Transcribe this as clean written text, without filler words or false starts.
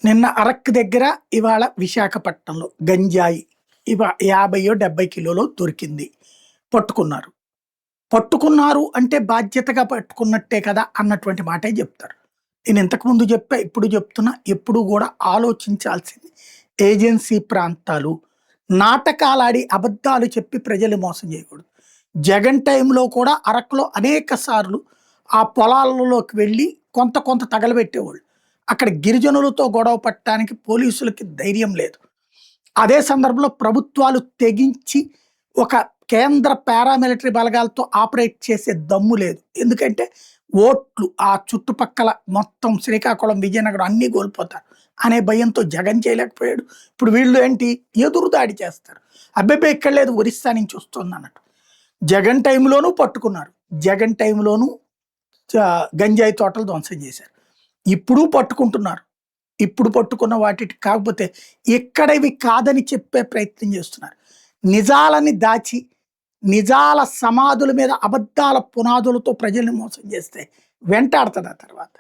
నిన్న అరకు దగ్గర, ఇవాళ విశాఖపట్నంలో గంజాయి 50 కిలోలో దొరికింది. పట్టుకున్నారు. పట్టుకున్నారు అంటే బాధ్యతగా పట్టుకున్నట్టే కదా అన్నటువంటి మాటే చెప్తారు. నేను ఇంతకుముందు చెప్పా, ఇప్పుడు చెప్తున్నా, ఎప్పుడు కూడా ఆలోచించాల్సింది ఏజెన్సీ ప్రాంతాలు, నాటకాలాడి అబద్ధాలు చెప్పి ప్రజలు మోసం చేయకూడదు. జగన్ టైంలో కూడా అరకులో అనేక సార్లు ఆ పొలాలలోకి వెళ్ళి కొంత కొంత తగలబెట్టేవాళ్ళు. అక్కడ గిరిజనులతో గొడవ పట్టడానికి పోలీసులకి ధైర్యం లేదు. అదే సందర్భంలో ప్రభుత్వాలు తెగించి ఒక కేంద్ర పారామిలిటరీ బలగాలతో ఆపరేట్ చేసే దమ్ము లేదు. ఎందుకంటే ఓట్లు ఆ చుట్టుపక్కల మొత్తం శ్రీకాకుళం, విజయనగరం అన్నీ కోల్పోతారు అనే భయంతో జగన్ చేయలేకపోయాడు. ఇప్పుడు వీళ్ళు ఏంటి, ఎదురు దాడి చేస్తారు. అబ్బెబ్బే ఇక్కడ లేదు, ఒరిస్సా నుంచి వస్తుంది అన్నట్టు. జగన్ టైంలోనూ పట్టుకున్నారు, జగన్ టైంలోనూ గంజాయి తోటలు ధ్వంసం చేశారు. ఇప్పుడు పట్టుకుంటున్నారు. ఇప్పుడు పట్టుకున్న వాటికి కాకపోతే ఎక్కడవి కాదని చెప్పే ప్రయత్నం చేస్తున్నారు. నిజాలని దాచి, నిజాల సమాధుల మీద అబద్ధాల పునాదులతో ప్రజల్ని మోసం చేస్తే వెంటాడుతుంది ఆ తర్వాత.